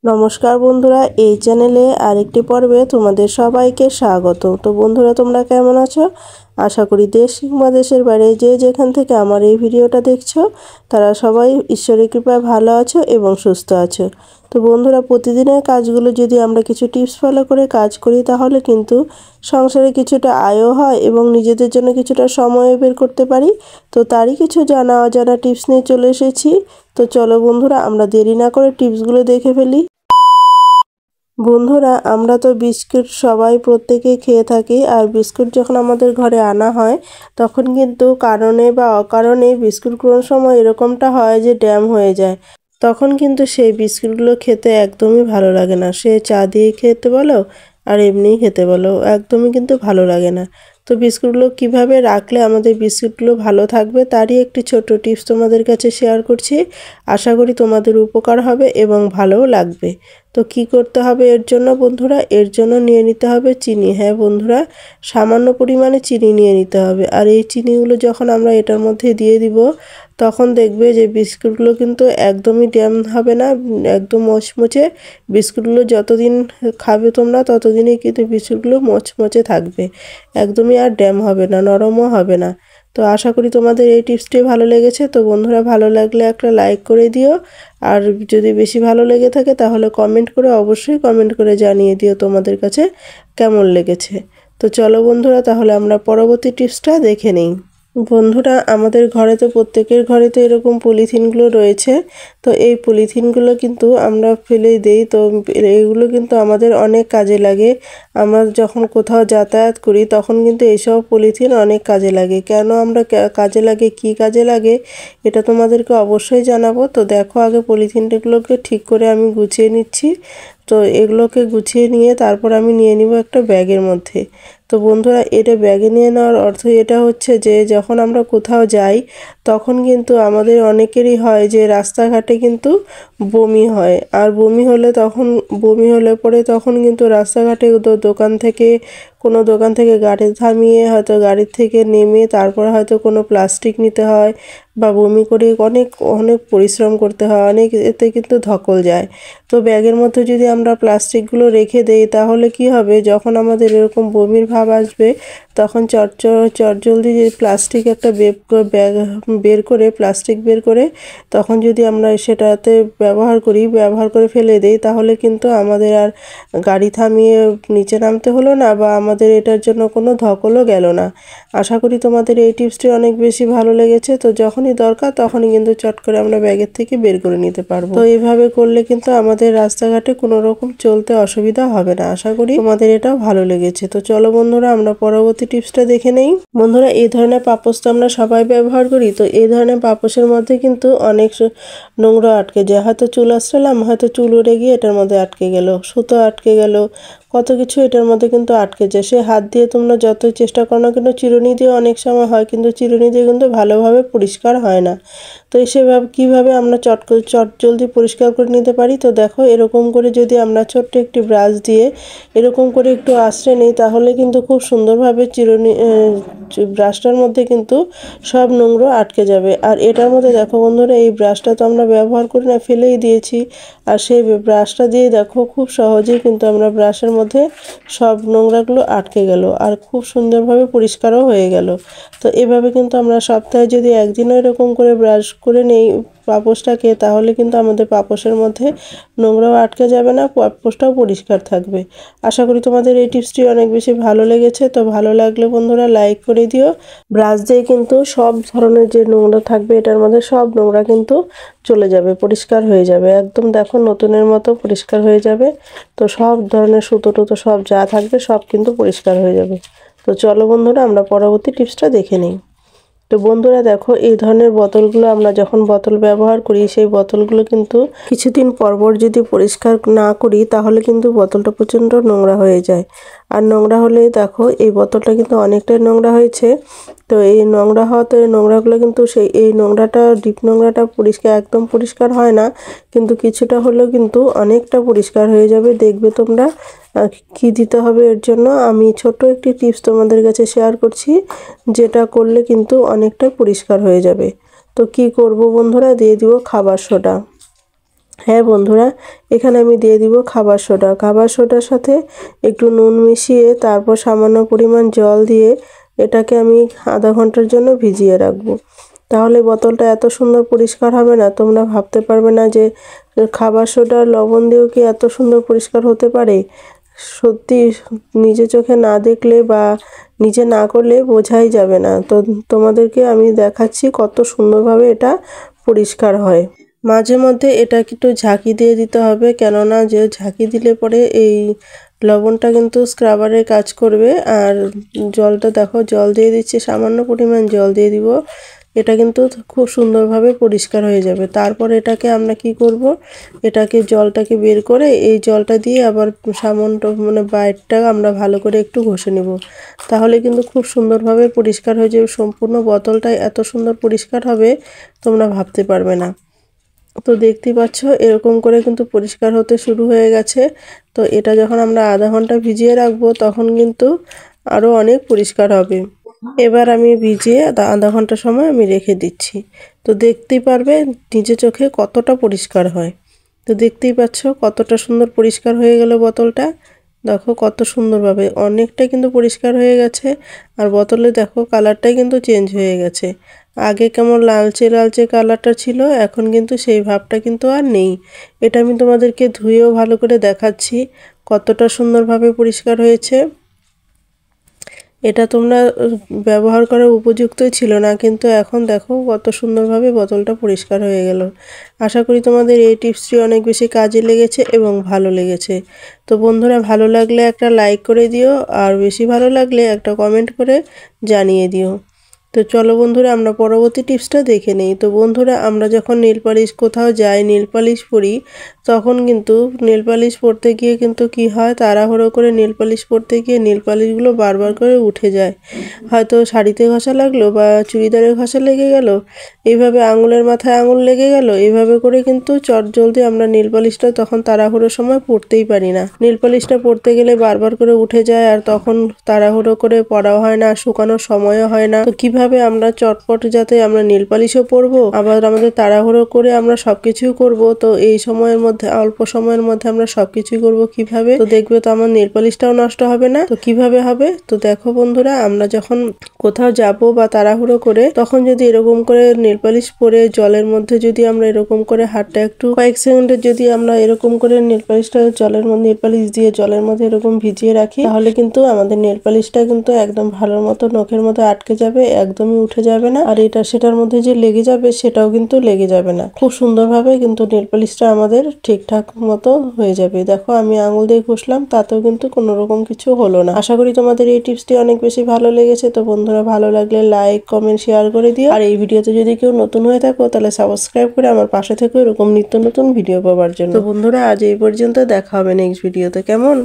নমস্কার বন্ধুরা, এই চ্যানেলে আরেকটি পর্বে তোমাদের সবাইকে স্বাগত। তো বন্ধুরা, তোমরা কেমন আছো? আশা করি দেশ কিংবা দেশের বাইরে যে যেখান থেকে আমার এই ভিডিওটা দেখছো তারা সবাই ঈশ্বরের কৃপায় ভালো আছো এবং সুস্থ আছো। তো বন্ধুরা, প্রতিদিনের কাজগুলো যদি আমরা কিছু টিপস ফলো করে কাজ করি তাহলে কিন্তু সংসারে কিছুটা আয়ও হয় এবং নিজেদের জন্য কিছুটা সময় বের করতে পারি। তো তারই কিছু জানা অজানা টিপস নিয়ে চলে এসেছি। তো চলো বন্ধুরা, আমরা দেরি না করে টিপসগুলো দেখে ফেলি। বন্ধুরা, আমরা তো বিস্কুট সবাই প্রত্যেকেই খেয়ে থাকি। আর বিস্কুট যখন আমাদের ঘরে আনা হয় তখন কিন্তু কারণে বা অকারণে বিস্কুট কোনো সময় এরকমটা হয় যে ড্যাম হয়ে যায়। তখন কিন্তু সেই বিস্কুটগুলো খেতে একদমই ভালো লাগে না। সে চা দিয়ে খেতে বলো আর এমনিই খেতে বলো, একদমই কিন্তু ভালো লাগে না। তো বিস্কুটগুলো কিভাবে রাখলে আমাদের বিস্কুটগুলো ভালো থাকবে তারই একটি ছোট টিপস তোমাদের কাছে শেয়ার করছি। আশা করি তোমাদের উপকার হবে এবং ভালোও লাগবে। তো কি করতে হবে এর জন্য বন্ধুরা? এর জন্য নিয়ে নিতে হবে চিনি। হ্যাঁ বন্ধুরা, সামান্য পরিমাণে চিনি নিয়ে নিতে হবে। আর এই চিনিগুলো যখন আমরা এটার মধ্যে দিয়ে দিব তখন দেখবে যে বিস্কুটগুলো কিন্তু একদমই ড্যাম হবে না, একদম মচমচে। বিস্কুটগুলো যতদিন খাবে তোমরা ততদিনই কিন্তু বিস্কুটগুলো মচমচে থাকবে, একদমই আর ড্যাম হবে না, নরমও হবে না। তো আশা করি তোমাদের এই টিপসটি ভালো লেগেছে। তো বন্ধুরা, ভালো লাগলে একটা লাইক করে দিও। আর যদি বেশি ভালো লেগে থাকে তাহলে কমেন্ট করে, অবশ্যই কমেন্ট করে জানিয়ে দিও তোমাদের কাছে কেমন লেগেছে। তো চলো বন্ধুরা, তাহলে আমরা পরবর্তী টিপসটা দেখে নিই। বন্ধুরা, আমাদের ঘরে তো প্রত্যেকের ঘরে তো এরকম পলিথিনগুলো রয়েছে। তো এই পলিথিনগুলো কিন্তু আমরা ফেলেই দেই। তো এগুলো কিন্তু আমাদের অনেক কাজে লাগে। আমরা যখন কোথাও যাতায়াত করি তখন কিন্তু এইসব পলিথিন অনেক কাজে লাগে। কেন আমরা কাজে লাগে, কি কাজে লাগে, এটা তোমাদেরকে অবশ্যই জানাবো। তো দেখো, আগে পলিথিনগুলোকে ঠিক করে আমি গুছিয়ে নিচ্ছি। তো এগুলোকে গুছিয়ে নিয়ে তারপর আমি নিয়ে নিব একটা ব্যাগের মধ্যে। তো বন্ধুরা, এটা ব্যাগে নিয়ে নেওয়ার অর্থ এটা হচ্ছে যে যখন আমরা কোথাও যাই তখন কিন্তু আমাদের অনেকেরই হয় যে রাস্তাঘাটে কিন্তু বমি হয়। আর বমি হলে পরে তখন কিন্তু রাস্তাঘাটে কোনো দোকান থেকে গাড়ি থামিয়ে হয়তো গাড়ির থেকে নেমে তারপর হয়তো কোনো প্লাস্টিক নিতে হয় বা বমি করে অনেক অনেক পরিশ্রম করতে হয়, অনেক এতে কিন্তু ধকল যায়। তো ব্যাগের মধ্যে যদি আমরা প্লাস্টিকগুলো রেখে দেই তাহলে কি হবে, যখন আমাদের এরকম বমির ভাব আসবে তখন চটজলদি যে প্লাস্টিক একটা প্লাস্টিক বের করে তখন যদি আমরা সেটাতে ব্যবহার করে ফেলে দেই তাহলে কিন্তু আমাদের আর গাড়ি থামিয়ে নিচে নামতে হলো না বা আমাদের এটার জন্য কোনো ধকলও গেল না। আশা করি তোমাদের এই টিপসটি অনেক বেশি ভালো লেগেছে। তো যখনই দরকার তখনই কিন্তু চট করে আমরা ব্যাগের থেকে বের করে নিতে পারবো। তো এইভাবে করলে কিন্তু আমাদের রাস্তাঘাটে কোনো রকম চলতে অসুবিধা হবে না। আশা করি তোমাদের এটাও ভালো লেগেছে। তো চলো বন্ধুরা, আমরা পরবর্তী টিপসটা দেখে নেই। বন্ধুরা, এই ধরনের পাপোশ তো আমরা সবাই ব্যবহার করি। তো এই ধরনের পাপোশের মধ্যে কিন্তু অনেক নোংরা আটকে যায়। হয়তো চুল আঁচড়ালাম, হয়তো চুল উড়ে গিয়ে এটার মধ্যে আটকে গেল, সুতো আটকে গেল, কত কিছু এটার মধ্যে কিন্তু আটকে যায়। সে হাত দিয়ে তোমরা যতই চেষ্টা করো না কিন্তু চিরুনি দিয়ে অনেক সময় হয়, কিন্তু চিরুনি দিয়ে কিন্তু ভালোভাবে পরিষ্কার হয় না। তো সেভাবে কীভাবে আমরা চট জলদি পরিষ্কার করে নিতে পারি? তো দেখো, এরকম করে যদি আমরা ছোট্ট একটি ব্রাশ দিয়ে এরকম করে একটু আঁচড়ে নিই তাহলে কিন্তু খুব সুন্দরভাবে ব্রাশটার মধ্যে কিন্তু সব নোংরা আটকে যাবে। আর এটার মধ্যে দেখো বন্ধুরা, এই ব্রাশটা তো আমরা ব্যবহার করি না, ফেলেই দিয়েছি। আর সেই ব্রাশটা দিয়ে দেখো খুব সহজেই কিন্তু আমরা ব্রাশের মধ্যে সব নোংরাগুলো আটকে গেল আর খুব সুন্দরভাবে পরিষ্কারও হয়ে গেল। তো এভাবে কিন্তু আমরা সপ্তাহে যদি একদিনও এরকম করে ব্রাশ করে নেই পাপোশটাকে তাহলে কিন্তু আমাদের পাপোশের মধ্যে নোংরাও আটকে যাবে না, পাপোশটাও পরিষ্কার থাকবে। আশা করি তোমাদের এই টিপসটি অনেক বেশি ভালো লেগেছে। তো ভালো লাগলে বন্ধুরা লাইক করে দিও। ব্রাশ দিয়ে কিন্তু সব ধরনের যে নোংরা থাকবে এটার মধ্যে সব নোংরা কিন্তু চলে যাবে, পরিষ্কার হয়ে যাবে, একদম দেখো নতুনের মতো পরিষ্কার হয়ে যাবে। তো সব ধরনের সুতো টুতো সব যা থাকবে সব কিন্তু পরিষ্কার হয়ে যাবে। তো চলো বন্ধুরা, আমরা পরবর্তী টিপসটা দেখে নিই। তো বন্ধুরা দেখো, এই ধরনের বোতলগুলো আমরা যখন বোতল ব্যবহার করি সেই বোতলগুলো কিন্তু কিছুদিন পর যদি পরিষ্কার না করি তাহলে কিন্তু বোতলটা প্রচণ্ড নোংরা হয়ে যায়। আর নোংরা হলে দেখো এই বোতলটা কিন্তু অনেকটাই নোংরা হয়েছে। তো এই নোংরা হওয়াতে নোংরাগুলো কিন্তু এই নোংরাটা ডিপ নোংরাটা একদম পরিষ্কার হয় না, কিন্তু কিছুটা হলেও কিন্তু অনেকটা পরিষ্কার হয়ে যাবে। দেখবে তোমরা কি দিতে হবে এর জন্য আমি ছোট একটি টিপস তোমাদের কাছে শেয়ার করছি, যেটা করলে কিন্তু অনেকটা পরিষ্কার হয়ে যাবে। তো কি করব বন্ধুরা, দিয়ে দিব খাবার সোডা। হ্যাঁ বন্ধুরা, এখানে আমি দিয়ে দিব খাবার সোডা। খাবার সোডার সাথে একটু নুন মিশিয়ে তারপর সামান্য পরিমাণ জল দিয়ে এটাকে আমি আধা ঘন্টার জন্য ভিজিয়ে রাখবো। তাহলে বোতলটা এত সুন্দর পরিষ্কার হবে না, তোমরা ভাবতে পারবে না যে খাবার সোডা লবণ দিয়েও কি এত সুন্দর পরিষ্কার হতে পারে। সত্যি নিজে চোখে না দেখলে বা নিজে না করলে বোঝাই যাবে না। তো তোমাদেরকে আমি দেখাচ্ছি কত সুন্দরভাবে এটা পরিষ্কার হয়। মাঝে মধ্যে এটাকে একটু ঝাঁকি দিয়ে দিতে হবে, কেননা যে ঝাঁকি দিলে পরে এই লবণটা কিন্তু স্ক্রাবারের কাজ করবে। আর জলটা দেখো, জল দিয়ে দিচ্ছি, সামান্য পরিমাণ জল দিয়ে দিব, এটা কিন্তু খুব সুন্দরভাবে পরিষ্কার হয়ে যাবে। তারপর এটাকে আমরা কি করব, এটাকে জলটাকে বের করে এই জলটা দিয়ে আবার সামান্য মানে বাইরটা আমরা ভালো করে একটু ঘষে নেব। তাহলে কিন্তু খুব সুন্দরভাবে পরিষ্কার হয়ে যাবে। সম্পূর্ণ বোতলটাই এত সুন্দর পরিষ্কার হবে তোমরা ভাবতে পারবে না। তো দেখতেই পাচ্ছ এরকম করে কিন্তু পরিষ্কার হতে শুরু হয়ে গেছে। তো এটা যখন আমরা আধা ঘন্টা ভিজিয়ে রাখবো তখন কিন্তু আরও অনেক পরিষ্কার হবে। এবার আমি ভিজিয়ে আধা ঘন্টা সময় আমি রেখে দিচ্ছি। তো দেখতেই পারবে নিজে চোখে কতটা পরিষ্কার হয়। তো দেখতেই পাচ্ছ কতটা সুন্দর পরিষ্কার হয়ে গেল বোতলটা। দেখো কত সুন্দরভাবে অনেকটা কিন্তু পরিষ্কার হয়ে গেছে। আর বোতলে দেখো কালারটাই কিন্তু চেঞ্জ হয়ে গেছে। আগে কেমন লালচে লালচে কালারটা ছিল, এখন কিন্তু সেই ভাবটা কিন্তু আর নেই। এটা আমি তোমাদেরকে ধুয়েও ভালো করে দেখাচ্ছি কতটা সুন্দরভাবে পরিষ্কার হয়েছে। এটা তোমরা ব্যবহার করার উপযুক্তই ছিল না, কিন্তু এখন দেখো কত সুন্দরভাবে বোতলটা পরিষ্কার হয়ে গেল। আশা করি তোমাদের এই টিপসটি অনেক বেশি কাজে লেগেছে এবং ভালো লেগেছে। তো বন্ধুরা, ভালো লাগলে একটা লাইক করে দিও, আর বেশি ভালো লাগলে একটা কমেন্ট করে জানিয়ে দিও। তো চলো বন্ধুরা, আমরা পরবর্তী টিপসটা দেখে নেই। তো বন্ধুরা, আমরা যখন নেল পালিশ কোথাও যাই, নেল পালিশ পরি, তখন কিন্তু নেল পালিশ পরতে গিয়ে কিন্তু কি হয়, তাড়াহুড়ো করে নেল পালিশ পরতে গিয়ে নেল পালিশগুলো বারবার করে উঠে যায়। হয়তো শাড়িতে ঘষা লাগলো বা চুড়িদারে ঘষা লেগে গেল, এইভাবে আঙুলের মাথায় আঙুল লেগে গেল, এইভাবে করে কিন্তু চটজলদি আমরা নেল পালিশটা তখন তাড়াহুড়োর সময় পরতেই পারি না। নেল পালিশটা পরতে গেলে বারবার করে উঠে যায়, আর তখন তাড়াহুড়ো করে পরাও হয় না, শুকানোর সময়ও হয় না। তো কিভাবে আমরা চটপট যাতে আমরা নেল পালিশও পরবো, আবার আমাদের তাড়াহুড়ো করে আমরা সবকিছুই করব, তো এই সময়ের মধ্যে অল্প সময়ের মধ্যে আমরা সবকিছুই করব কিভাবে, তো দেখবে তো আমার নেল পালিশটাও নষ্ট হবে না। তো কিভাবে হবে, তো দেখো বন্ধুরা, আমরা যখন কোথাও যাব বা তাড়াহুড়ো করে, তখন যদি এরকম করে নেল পালিশ পরে জলের মধ্যে যদি আমরা এরকম করে হাতটা একটু কয়েক সেকেন্ডের যদি আমরা এরকম করে নেল পালিশটা জলের মধ্যে নেল পালিশ দিয়ে জলের মধ্যে এরকম ভিজিয়ে রাখি, তাহলে কিন্তু আমাদের নেল পালিশটা কিন্তু একদম ভালোর মতো নখের মধ্যে আটকে যাবে, একদমই উঠে যাবে না। আর এটা সেটার মধ্যে যে লেগে যাবে সেটাও কিন্তু লেগে যাবে না। খুব সুন্দরভাবে কিন্তু নেল পালিশটা আমাদের ঠিকঠাক মতো হয়ে যাবে। দেখো আমি আঙুল দিয়ে ঘষলাম, তাতেও কিন্তু কোনো রকম কিছু হলো না। আশা করি তোমাদের এই টিপসটি অনেক বেশি ভালো লেগেছে। তো বন্ধুরা, ভালো লাগলে লাইক কমেন্ট শেয়ার করে দিও। আর এই ভিডিওতে যদি কেউ নতুন হয়ে থাকো তাহলে সাবস্ক্রাইব করে আমার পাশে থেকো এরকম নিত্য নতুন ভিডিও পাওয়ার জন্য। তো বন্ধুরা, আজ এই পর্যন্ত, দেখা হবে নেক্সট ভিডিওতে। কেমন?